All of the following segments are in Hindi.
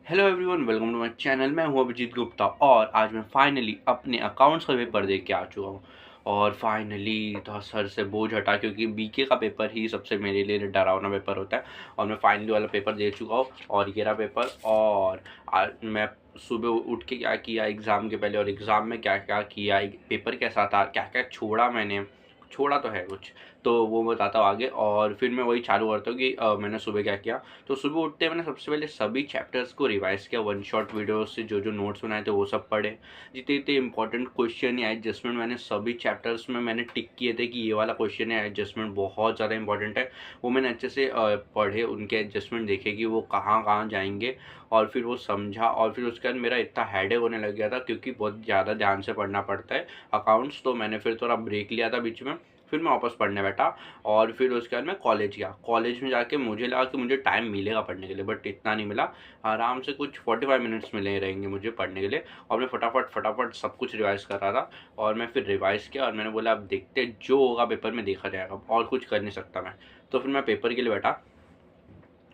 Hello everyone, welcome to my channel. मैं हूं अभिजीत गुप्ता और आज मैं फाइनली अपने अकाउंट्स का पेपर दे के आ चुका हूं। और फाइनली तो सर से बोझ हटा, क्योंकि बीके का पेपर ही सबसे मेरे लिए डरावना पेपर होता है। और मैं फाइनली वाला पेपर दे चुका हूं और ये रहा पेपर। और आज मैं सुबह उठ के क्या किया एग्ज़ाम के पहले, और एग्ज़ाम में क्या क्या किया, पेपर कैसा था, क्या क्या छोड़ा मैंने, छोड़ा तो है कुछ, तो वो बताता हूँ आगे। और फिर मैं वही चालू करता हूँ कि मैंने सुबह क्या किया। तो सुबह उठते मैंने सबसे पहले सभी चैप्टर्स को रिवाइज किया, वन शॉट वीडियो से जो जो नोट्स बनाए थे वो सब पढ़े। जितने जितने इंपॉर्टेंट क्वेश्चन या एडजस्टमेंट मैंने सभी चैप्टर्स में मैंने टिक किए थे कि ये वाला क्वेश्चन या एडजस्टमेंट बहुत ज़्यादा इंपॉर्टेंट है, वो मैंने अच्छे से पढ़े, उनके एडजस्टमेंट देखे कि वो कहाँ कहाँ जाएंगे। और फिर वो समझा। और फिर उसके बाद मेरा इतना हेडेक होने लग गया था, क्योंकि बहुत ज़्यादा ध्यान से पढ़ना पड़ता है अकाउंट्स। तो मैंने फिर थोड़ा ब्रेक लिया था बीच में, फिर मैं वापस पढ़ने बैठा। और फिर उसके बाद मैं कॉलेज गया। कॉलेज में जाके मुझे लगा कि मुझे टाइम मिलेगा पढ़ने के लिए, बट इतना नहीं मिला। आराम से कुछ 45 मिनट्स मिले रहेंगे मुझे पढ़ने के लिए। और मैं फटाफट फटाफट सब कुछ रिवाइज़ कर रहा था। और मैं फिर रिवाइज़ किया और मैंने बोला अब देखते जो होगा पेपर में देखा जाएगा, और कुछ कर नहीं सकता मैं। तो फिर मैं पेपर के लिए बैठा।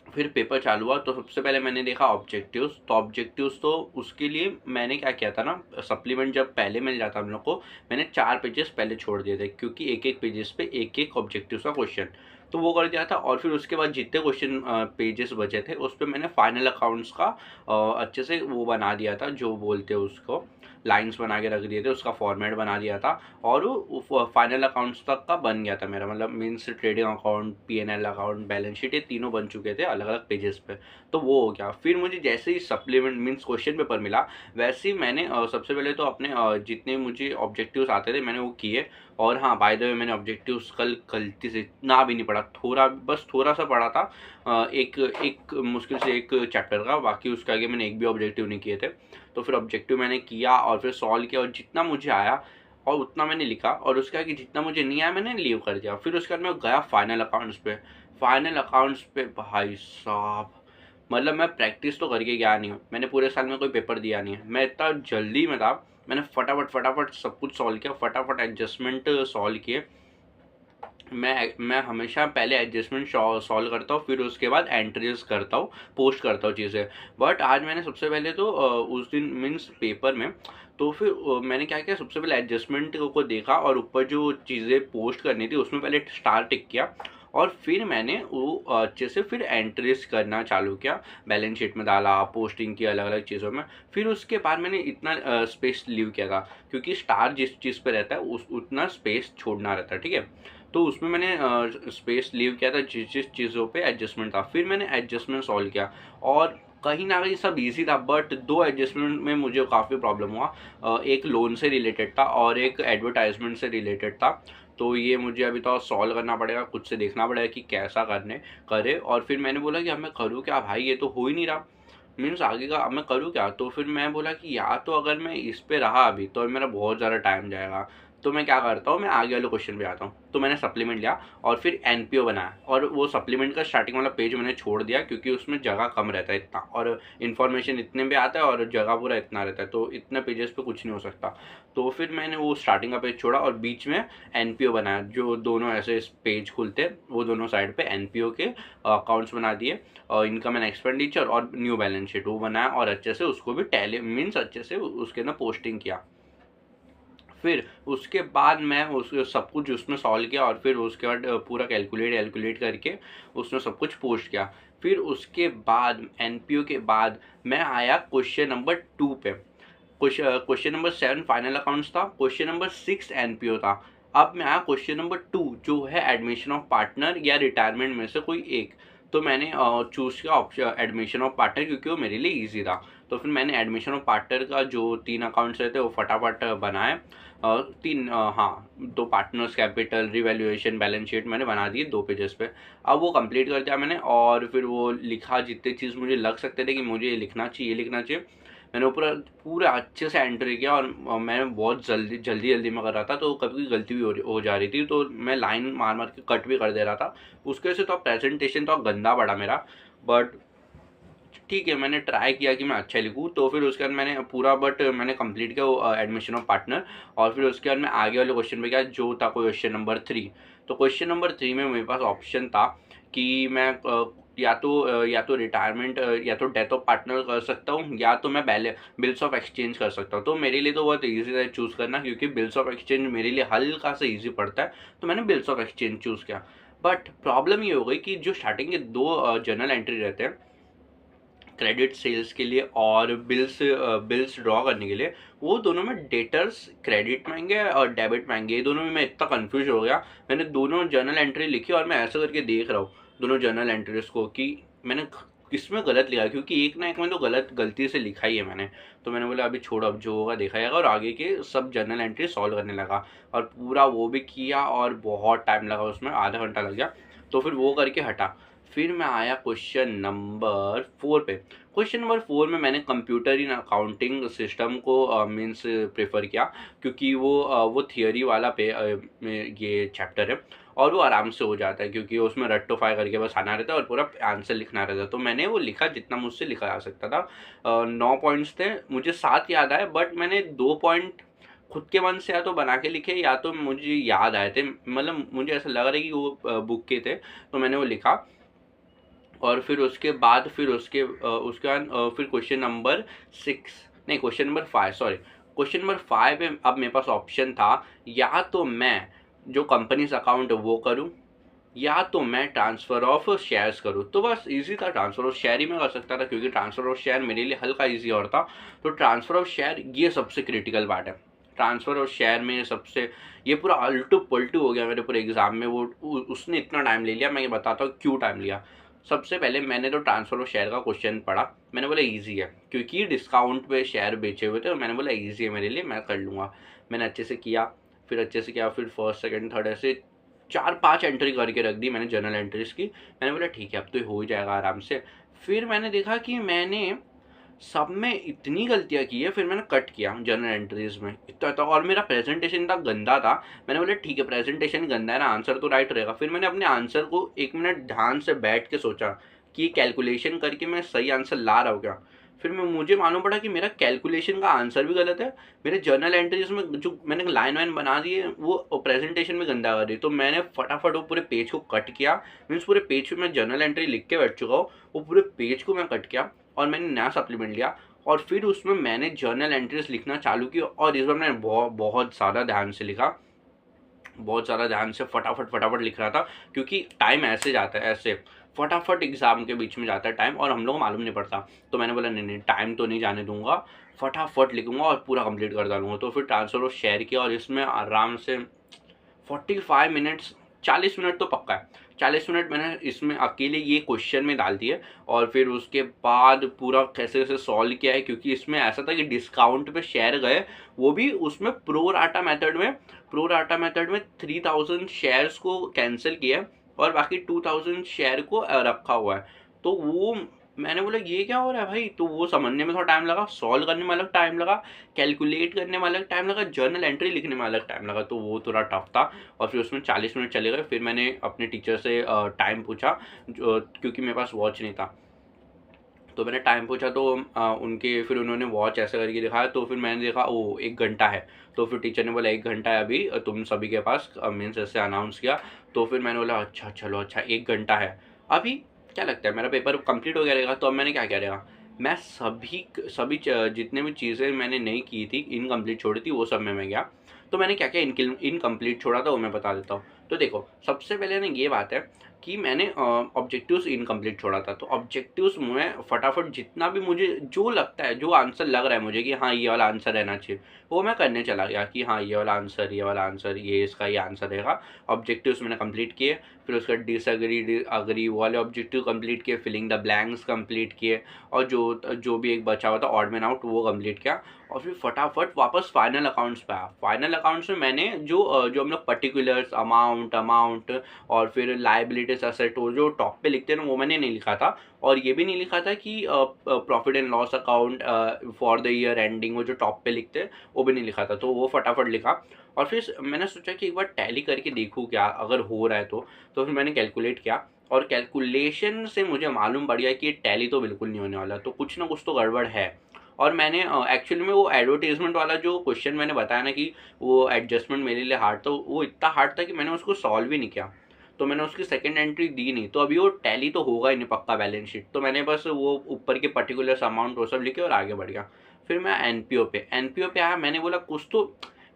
फिर पेपर चालू हुआ तो सबसे पहले मैंने देखा ऑब्जेक्टिव्स। तो ऑब्जेक्टिव्स तो उसके लिए मैंने क्या किया था ना, सप्लीमेंट जब पहले मिल जाता हम लोग को, मैंने 4 पेजेस पहले छोड़ दिए थे, क्योंकि एक एक पेजेस पे एक एक ऑब्जेक्टिव्स का क्वेश्चन, तो वो कर दिया था। और फिर उसके बाद जितने क्वेश्चन पेजेस बचे थे उस पर मैंने फाइनल अकाउंट्स का अच्छे से वो बना दिया था, जो बोलते हैं उसको, लाइंस बना के रख दिए थे, उसका फॉर्मेट बना दिया था। और वो फाइनल अकाउंट्स तक का बन गया था मेरा, मतलब means trading account, PNL account, balance sheet, ये तीनों बन चुके थे अलग अलग पेजेस पे। तो वो हो गया। फिर मुझे जैसे ही सप्लीमेंट मीन्स क्वेश्चन पेपर मिला, वैसे ही मैंने सबसे पहले तो अपने जितने मुझे ऑब्जेक्टिव्स आते थे मैंने वो किए। और हाँ, बाय द वे मैंने ऑब्जेक्टिव्स कल गलती से इतना भी नहीं पढ़ा, थोड़ा बस थोड़ा सा पढ़ा था। एक एक मुश्किल से एक चैप्टर का, बाकी उसके आगे मैंने एक भी ऑब्जेक्टिव नहीं किए थे। तो फिर ऑब्जेक्टिव मैंने किया और फिर सॉल्व किया, और जितना मुझे आया और उतना मैंने लिखा, और उसके आगे जितना मुझे नहीं आया मैंने लीव कर दिया। फिर उसके बाद मैं गया फाइनल अकाउंट्स पे। फाइनल अकाउंट्स पे भाई साहब, मतलब मैं प्रैक्टिस तो करके गया नहीं हूँ, मैंने पूरे साल में कोई पेपर दिया नहीं है, मैं इतना जल्दी में था। मैंने फटाफट फटाफट सब कुछ सॉल्व किया, फटाफट एडजस्टमेंट सॉल्व किए। मैं हमेशा पहले एडजस्टमेंट सॉल्व करता हूँ, फिर उसके बाद एंट्रीज करता हूँ, पोस्ट करता हूँ चीज़ें। बट आज मैंने सबसे पहले तो उस दिन मीन्स पेपर में, तो फिर मैंने क्या किया, सबसे पहले एडजस्टमेंट को देखा और ऊपर जो चीज़ें पोस्ट करनी थी उसमें पहले स्टार टिक किया। और फिर मैंने वो अच्छे से फिर एंट्रीज करना चालू किया, बैलेंस शीट में डाला, पोस्टिंग की अलग अलग चीज़ों में। फिर उसके बाद मैंने इतना स्पेस लीव किया था, क्योंकि स्टार जिस चीज़ पे रहता है उस उतना स्पेस छोड़ना रहता है, ठीक है। तो उसमें मैंने स्पेस लीव किया था जिस जिस चीज़ों पे एडजस्टमेंट था, फिर मैंने एडजस्टमेंट सॉल्व किया। और कहीं ना कहीं सब इजी था, बट दो एडजस्टमेंट में मुझे काफ़ी प्रॉब्लम हुआ। एक लोन से रिलेटेड था और एक एडवर्टाइजमेंट से रिलेटेड था। तो ये मुझे अभी तो सॉल्व करना पड़ेगा, खुद से देखना पड़ेगा कि कैसा करने करे। और फिर मैंने बोला कि अब मैं करूँ क्या भाई, ये तो हो ही नहीं रहा, मीन्स आगे का अब मैं करूँ क्या। तो फिर मैं बोला कि या तो अगर मैं इस पे रहा अभी तो मेरा बहुत ज़्यादा टाइम जाएगा, तो मैं क्या करता हूँ, मैं आगे वाले क्वेश्चन पे आता हूँ। तो मैंने सप्लीमेंट लिया और फिर एनपीओ बनाया, और वो सप्लीमेंट का स्टार्टिंग वाला पेज मैंने छोड़ दिया, क्योंकि उसमें जगह कम रहता है इतना, और इन्फॉर्मेशन इतने पे आता है और जगह पूरा इतना रहता है, तो इतने पेजेस पे कुछ नहीं हो सकता। तो फिर मैंने वो स्टार्टिंग का पेज छोड़ा और बीच में एनपीओ बनाया, जो दोनों ऐसे पेज खुलते हैं वो दोनों साइड पे एनपीओ के अकाउंट्स बना दिए, इनकम एंड एक्सपेंडिचर और न्यू बैलेंस शीट वो बनाया, और अच्छे से उसको भी टैली मीन्स अच्छे से उसके अंदर पोस्टिंग किया। फिर उसके बाद मैं उस सब कुछ उसमें सॉल्व किया, और फिर उसके बाद पूरा कैलकुलेट करके उसमें सब कुछ पोस्ट किया। फिर उसके बाद एनपीओ के बाद मैं आया क्वेश्चन नंबर 2 पे। क्वेश्चन नंबर 7 फाइनल अकाउंट्स था, क्वेश्चन नंबर 6 एनपीओ था। अब मैं आया क्वेश्चन नंबर 2, जो है एडमिशन ऑफ पार्टनर या रिटायरमेंट में से कोई एक। तो मैंने चूज़ किया ऑप्शन एडमिशन ऑफ पार्टनर, क्योंकि वो मेरे लिए ईजी था। तो फिर मैंने एडमिशन ऑफ पार्टनर का जो 3 अकाउंट्स रहते वो फटाफट बनाए। हाँ, तो partners capital, revaluation, balance sheet मैंने बना दिए 2 पेजेस पे। अब वो कंप्लीट कर दिया मैंने, और फिर वो लिखा जितने चीज़ मुझे लग सकते थे कि मुझे ये लिखना चाहिए, मैंने पूरा पूरा अच्छे से एंट्री किया। और मैं बहुत जल्दी में कर रहा था, तो कभी गलती भी हो जा रही थी, तो मैं लाइन मार मार के कट भी कर दे रहा था। उसके वजह से तो प्रेजेंटेशन तो गंदा पड़ा मेरा, बट ठीक है, मैंने ट्राई किया कि मैं अच्छा लिखूँ। तो फिर उसके बाद मैंने पूरा बट मैंने कंप्लीट किया वो एडमिशन ऑफ पार्टनर। और फिर उसके बाद मैं आगे वाले क्वेश्चन पे गया, जो था क्वेश्चन नंबर 3। तो क्वेश्चन नंबर 3 में मेरे पास ऑप्शन था कि मैं या तो रिटायरमेंट या तो डेथ ऑफ पार्टनर कर सकता हूँ, या तो मैं बिल्स ऑफ एक्सचेंज कर सकता हूँ। तो मेरे लिए तो बहुत ईजी है चूज़ करना, क्योंकि बिल्स ऑफ एक्सचेंज मेरे लिए हल्का सा ईजी पड़ता है, तो मैंने बिल्स ऑफ एक्सचेंज चूज़ किया। बट प्रॉब्लम ये हो गई कि जो स्टार्टिंग के 2 जर्नल एंट्री रहते हैं क्रेडिट सेल्स के लिए और बिल्स ड्रॉ करने के लिए, वो दोनों में डेटर्स क्रेडिट मांगे और डेबिट मांगे। ये दोनों में मैं इतना कंफ्यूज हो गया। मैंने दोनों जर्नल एंट्री लिखी और मैं ऐसा करके देख रहा हूँ दोनों जर्नल एंट्रीज को कि मैंने किसमें गलत लिखा, क्योंकि एक ना एक में तो गलती से लिखा ही है मैंने। तो मैंने बोला अभी छोड़ो, अब जो होगा देखा जाएगा, और आगे के सब जर्नल एंट्री सॉल्व करने लगा और पूरा वो भी किया और बहुत टाइम लगा उसमें, आधा घंटा लग गया। तो फिर वो करके हटा। फिर मैं आया क्वेश्चन नंबर 4 पे। क्वेश्चन नंबर 4 में मैंने कंप्यूटर इन अकाउंटिंग सिस्टम को मीन्स प्रेफर किया, क्योंकि वो थियरी वाला में ये चैप्टर है और वो आराम से हो जाता है, क्योंकि उसमें रट्टोफाई करके बस आना रहता है और पूरा आंसर लिखना रहता है। तो मैंने वो लिखा जितना मुझसे लिखा जा सकता था। 9 पॉइंट्स थे, मुझे 7 याद आए, बट मैंने 2 पॉइंट खुद के मन से या तो बना के लिखे या तो मुझे याद आए थे, मतलब मुझे ऐसा लग रहा है कि वो बुक के थे, तो मैंने वो लिखा। और फिर उसके बाद फिर क्वेश्चन नंबर 6 नहीं, question number 5, sorry, question number 5 में अब मेरे पास ऑप्शन था, या तो मैं जो कंपनीज अकाउंट है वो करूं, या तो मैं ट्रांसफ़र ऑफ शेयर्स करूं। तो बस इजी था, ट्रांसफ़र ऑफ शेयर ही मैं कर सकता था, क्योंकि ट्रांसफ़र ऑफ शेयर मेरे लिए हल्का इजी और था। तो ट्रांसफ़र ऑफ शेयर ये सबसे क्रिटिकल पार्ट है। ट्रांसफ़र ऑफ शेयर में सबसे ये पूरा अल्टू पल्टू हो गया मेरे पूरे एग्जाम में। वो उसने इतना टाइम ले लिया, मैं ये बताता हूँ क्यों टाइम लिया। सबसे पहले मैंने तो ट्रांसफ़र ऑफ शेयर का क्वेश्चन पढ़ा, मैंने बोला ईजी है, क्योंकि डिस्काउंट पे शेयर बेचे हुए थे, तो मैंने बोला ईजी है मेरे लिए, मैं कर लूँगा। मैंने अच्छे से किया, फिर फर्स्ट सेकंड थर्ड ऐसे 4-5 एंट्री करके रख दी मैंने जर्नल एंट्रीज की। मैंने बोला ठीक है, अब तो ये हो ही जाएगा आराम से। फिर मैंने देखा कि मैंने सब में इतनी गलतियाँ की है, फिर मैंने कट किया जर्नल एंट्रीज में इतना था, और मेरा प्रेजेंटेशन इतना गंदा था। मैंने बोला ठीक है, प्रेजेंटेशन गंदा है ना, आंसर तो राइट रहेगा। फिर मैंने अपने आंसर को 1 मिनट ध्यान से बैठ के सोचा कि कैलकुलेशन करके मैं सही आंसर ला रहा हूँ क्या। फिर मुझे मालूम पड़ा कि मेरा कैलकुलेशन का आंसर भी गलत है, मेरे जर्नल एंट्रीज में जो मैंने लाइन वाइन बना दी है वो प्रेजेंटेशन में गंदा कर दी। तो मैंने फटाफट वो पूरे पेज को कट किया, मीन्स पूरे पेज पे मैं जर्नल एंट्री लिख के बैठ चुका हूँ, वो पूरे पेज को मैं कट किया और मैंने नया सप्लीमेंट लिया, और फिर उसमें मैंने जर्नल एंट्रीज लिखना चालू की। और इस बार मैंने बहुत ज़्यादा ध्यान से लिखा, बहुत ज़्यादा ध्यान से फटाफट लिख रहा था, क्योंकि टाइम ऐसे जाता है, ऐसे फटाफट एग्जाम के बीच में जाता है टाइम, और हम लोग को मालूम नहीं पड़ता। तो मैंने बोला नहीं टाइम तो नहीं जाने दूंगा, फटाफट लिखूंगा और पूरा कंप्लीट कर डालूंगा। तो फिर ट्रांसफर ऑफ शेयर किया और इसमें आराम से 45 मिनट्स, 40 मिनट तो पक्का है, 40 मिनट मैंने इसमें अकेले ये क्वेश्चन में डाल दिए। और फिर उसके बाद पूरा कैसे कैसे सॉल्व किया है, क्योंकि इसमें ऐसा था कि डिस्काउंट पे शेयर गए, वो भी उसमें प्रो राटा मेथड में 3000 शेयर्स को कैंसिल किया और बाकी 2000 शेयर को रखा हुआ है। तो वो मैंने बोला ये क्या हो रहा है भाई। तो वो समझने में थोड़ा टाइम लगा, सॉल्व करने में अलग टाइम लगा, कैलकुलेट करने में अलग टाइम लगा, जर्नल एंट्री लिखने में अलग टाइम लगा। तो वो थोड़ा टफ था और फिर उसमें 40 मिनट चले गए। फिर मैंने अपने टीचर से टाइम पूछा, क्योंकि मेरे पास वॉच नहीं था। तो मैंने टाइम पूछा तो फिर उन्होंने वॉच ऐसे करके दिखाया। तो फिर मैंने देखा ओ 1 घंटा है। तो फिर टीचर ने बोला 1 घंटा है अभी तुम सभी के पास, मीन्स ऐसे अनाउंस किया। तो फिर मैंने बोला अच्छा चलो अच्छा 1 घंटा है अभी, क्या लगता है मेरा पेपर कंप्लीट हो गया रहेगा। तो अब मैंने क्या किया रहेगा, मैं सभी जितने भी चीज़ें मैंने नहीं की थी, इनकम्प्लीट छोड़ी थी, वो सब में मैं गया। तो मैंने क्या क्या इनकम्प्लीट छोड़ा था वो मैं बता देता हूँ। तो देखो सबसे पहले ना ये बात है कि मैंने ऑब्जेक्टिव्स इनकम्प्लीट छोड़ा था। तो ऑब्जेक्टिव्स में फटाफट जितना भी मुझे जो लगता है, जो आंसर लग रहा है मुझे कि हाँ ये वाला आंसर रहना चाहिए, वो मैं करने चला गया कि हाँ ये वाला आंसर ये इसका ये आंसर रहेगा। ऑब्जेक्टिव्स मैंने कंप्लीट किए, फिर उसका डिसएग्री अग्री वाले ऑब्जेक्टिव कंप्लीट किए, फिलिंग द ब्लैंक्स कंप्लीट किए, और जो भी एक बचा हुआ था ऑड मैन आउट वो कंप्लीट किया। और फिर फटाफट वापस फाइनल अकाउंट्स पे आया। फाइनल अकाउंट्स में मैंने जो हम लोग पर्टिकुलर्स अमाउंट और फिर लाइबिलिटीज असेट जो टॉप पे लिखते हैं ना, वो मैंने नहीं लिखा था। और ये भी नहीं लिखा था कि profit and loss account for the year ending, वो जो टॉप पे लिखते हैं वो भी नहीं लिखा था। तो वो फटाफट लिखा। और फिर मैंने सोचा कि एक बार टैली करके देखूँ क्या अगर हो रहा है तो फिर मैंने कैलकुलेट किया, और कैलकुलेशन से मुझे मालूम पड़ गया कि ये टैली तो बिल्कुल नहीं होने वाला, तो कुछ ना कुछ तो गड़बड़ है। और मैंने एक्चुअली में वो एडवर्टीजमेंट वाला जो क्वेश्चन मैंने बताया ना कि वो एडजस्टमेंट मेरे लिए हार्ड था, वो इतना हार्ड था कि मैंने उसको सॉल्व ही नहीं किया। तो मैंने उसकी सेकंड एंट्री दी नहीं, तो अभी वो टैली तो होगा ही नहीं पक्का बैलेंस शीट, तो मैंने बस वो ऊपर के पर्टिकुलर्स अमाउंट वो सब लिखे और आगे बढ़ गया। फिर मैं एनपीओ पे आया, मैंने बोला कुछ तो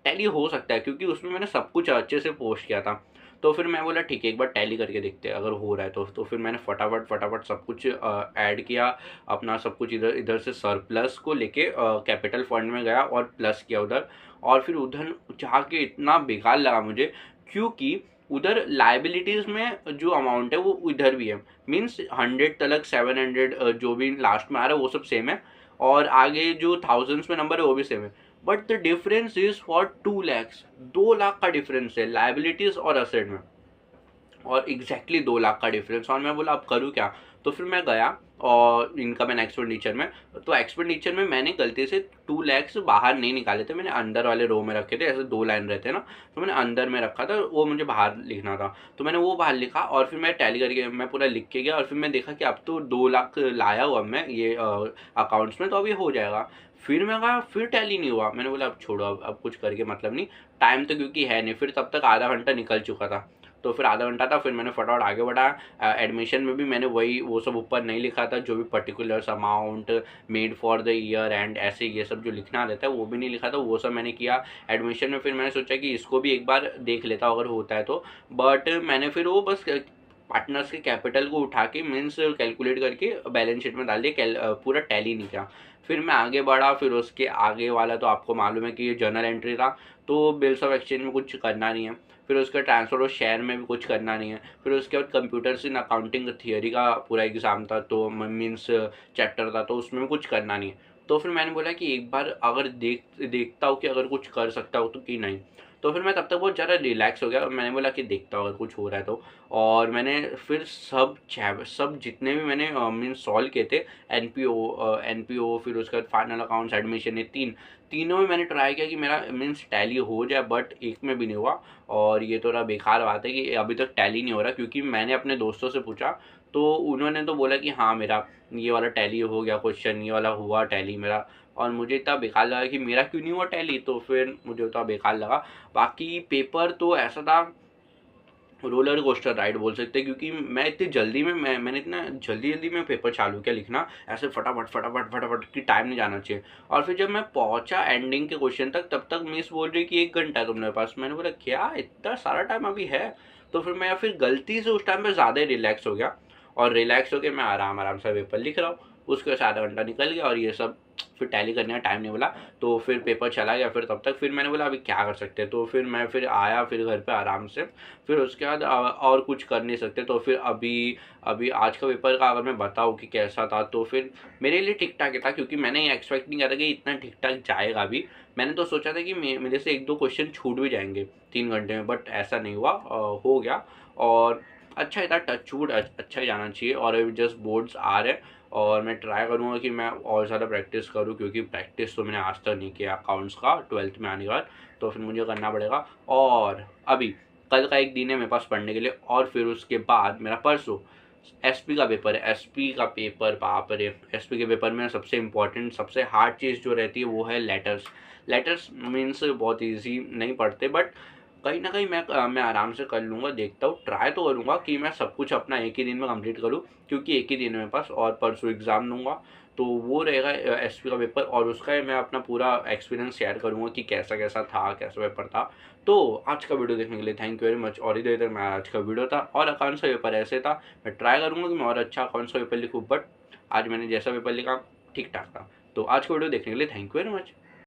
टैली हो सकता है क्योंकि उसमें मैंने सब कुछ अच्छे से पोस्ट किया था। तो फिर मैं बोला ठीक है एक बार टैली करके देखते हैं अगर हो रहा है तो फिर मैंने फटाफट सब कुछ ऐड किया, अपना सब कुछ इधर इधर से सरप्लस को लेके कैपिटल फंड में गया और प्लस किया उधर। और फिर उधर जाके इतना बेकार लगा मुझे क्योंकि उधर लाइबिलिटीज में जो अमाउंट है वो इधर भी है, मीन्स 100 तलक 700 जो भी लास्ट में आ रहा है वो सब सेम है, और आगे जो थाउजेंड्स में नंबर है वो भी सेम है। But the difference is for 2 lakhs, 2 lakh का डिफरेंस है लाइबिलिटीज और असेट में, और एग्जैक्टली 2 लाख का डिफरेंस। और मैं बोला अब करूँ क्या, तो फिर मैं गया और इनकम एंड एक्सपेंडिचर में, तो एक्सपेंडिचर में मैंने गलती से 2 lakhs बाहर नहीं निकाले थे, मैंने अंदर वाले रो में रखे थे, ऐसे 2 लाइन रहते हैं ना, तो मैंने अंदर में रखा था, वो मुझे बाहर लिखना था, तो मैंने वो बाहर लिखा और फिर मैं टैली करके मैं पूरा लिख के गया, और फिर मैं देखा कि अब तो 2 लाख लाया हुआ मैं ये अकाउंट्स में, तो अब ये हो जाएगा। फिर मैं कहा फिर टैली नहीं हुआ, मैंने बोला अब छोड़ो, अब कुछ करके मतलब नहीं, टाइम तो क्योंकि है नहीं, फिर तब तक आधा घंटा निकल चुका था, तो फिर आधा घंटा था, फिर मैंने फटाफट आगे बढ़ाया। एडमिशन में भी मैंने वही वो सब ऊपर नहीं लिखा था, जो भी particulars amount made for the year and ऐसे ये सब जो लिखना रहता है वो भी नहीं लिखा था, वो सब मैंने किया एडमिशन में। फिर मैंने सोचा कि इसको भी एक बार देख लेता अगर होता है तो, बट मैंने फिर वो बस पार्टनर्स के कैपिटल को उठा के मीन्स कैलकुलेट करके बैलेंस शीट में डाल दिया, पूरा टैली नहीं किया। फिर मैं आगे बढ़ा, फिर उसके आगे वाला तो आपको मालूम है कि ये जर्नल एंट्री था, तो बिल्स ऑफ एक्सचेंज में कुछ करना नहीं है, फिर उसका ट्रांसफर और शेयर में भी कुछ करना नहीं है, फिर उसके बाद कंप्यूटर्स इन अकाउंटिंग थियरी का पूरा एग्ज़ाम था, तो मीन्स चैप्टर था, तो उसमें भी कुछ करना नहीं है। तो फिर मैंने बोला कि एक बार अगर देखता हूँ कि अगर कुछ कर सकता हूँ तो कि नहीं, तो फिर मैं तब तक बहुत ज़्यादा रिलैक्स हो गया और मैंने बोला कि देखता हूँ अगर कुछ हो रहा है तो। और मैंने फिर सब जितने भी मैंने मीन्स सॉल्व किए थे, एनपीओ फिर उसके बाद फाइनल अकाउंट्स एडमिशन, ये तीनों में मैंने ट्राई किया कि मेरा मीन्स टैली हो जाए, बट एक में भी नहीं हुआ। और ये थोड़ा बेकार बात है कि अभी तक टैली नहीं हो रहा, क्योंकि मैंने अपने दोस्तों से पूछा तो उन्होंने तो बोला कि हाँ मेरा ये वाला टैली हो गया क्वेश्चन, ये वाला हुआ टैली मेरा, और मुझे इतना बेकार लगा कि मेरा क्यों नहीं हुआ टैली, तो फिर मुझे उतना बेकार लगा। बाकी पेपर तो ऐसा था, रोलर कोस्टर राइड बोल सकते हैं, क्योंकि मैं इतनी जल्दी में मैंने इतना जल्दी में पेपर चालू किया लिखना, ऐसे फटाफट कि टाइम नहीं जाना चाहिए। और फिर जब मैं पहुंचा एंडिंग के क्वेश्चन तक, तब तक मिस बोल रही कि 1 घंटा है तुम्हारे पास, मैंने बोला क्या इतना सारा टाइम अभी है। तो फिर मैं फिर गलती से उस टाइम पर ज़्यादा ही रिलैक्स हो गया, और रिलैक्स होकर मैं आराम से पेपर लिख रहा हूँ, उसके बाद आधा घंटा निकल गया और ये सब फिर टैली करने का टाइम नहीं मिला, तो फिर पेपर चला गया। फिर तब तक फिर मैंने बोला अभी क्या कर सकते हैं, तो फिर मैं फिर आया फिर घर पे आराम से, फिर उसके बाद और कुछ कर नहीं सकते, तो फिर अभी अभी आज का पेपर का अगर मैं बताऊँ कि कैसा था, तो फिर मेरे लिए ठीक ठाक ही था, क्योंकि मैंने ये एक्सपेक्ट नहीं किया था कि इतना ठीक ठाक जाएगा भी। मैंने तो सोचा था कि मेरे से 1-2 क्वेश्चन छूट भी जाएंगे 3 घंटे में, बट ऐसा नहीं हुआ, हो गया। और अच्छा ही था, टच छूट अच्छा ही जाना चाहिए। और अभी जस्ट बोर्ड्स आ रहे हैं, और मैं ट्राई करूँगा कि मैं और ज़्यादा प्रैक्टिस करूँ, क्योंकि प्रैक्टिस तो मैंने आज तक नहीं किया अकाउंट्स का 12th में आने के बाद, तो फिर मुझे करना पड़ेगा। और अभी कल का एक दिन है मेरे पास पढ़ने के लिए, और फिर उसके बाद मेरा परसों एसपी का पेपर है। एसपी का पेपर बाप रे, एसपी के पेपर में सबसे इम्पॉर्टेंट सबसे हार्ड चीज़ जो रहती है वो है लेटर्स मीन्स बहुत ईजी नहीं पढ़ते, बट कहीं ना कहीं मैं आराम से कर लूँगा, देखता हूँ, ट्राई तो करूँगा कि मैं सब कुछ अपना एक ही दिन में कंप्लीट करूँ, क्योंकि एक ही दिन है मेरे पास, और परसों एग्ज़ाम दूंगा, तो वो रहेगा एसपी का पेपर, और उसका मैं अपना पूरा एक्सपीरियंस शेयर करूँगा कि कैसा कैसा था, कैसा पेपर था। तो आज का वीडियो देखने के लिए थैंक यू वेरी मच। और इधर इधर मैं आज का वीडियो था, और अकाउंट्स का पेपर ऐसे था, मैं ट्राई करूँगा कि मैं और अच्छा अकाउंट्स का पेपर लिखूँ, बट आज मैंने जैसा पेपर लिखा ठीक ठाक था। तो आज का वीडियो देखने के लिए थैंक यू वेरी मच।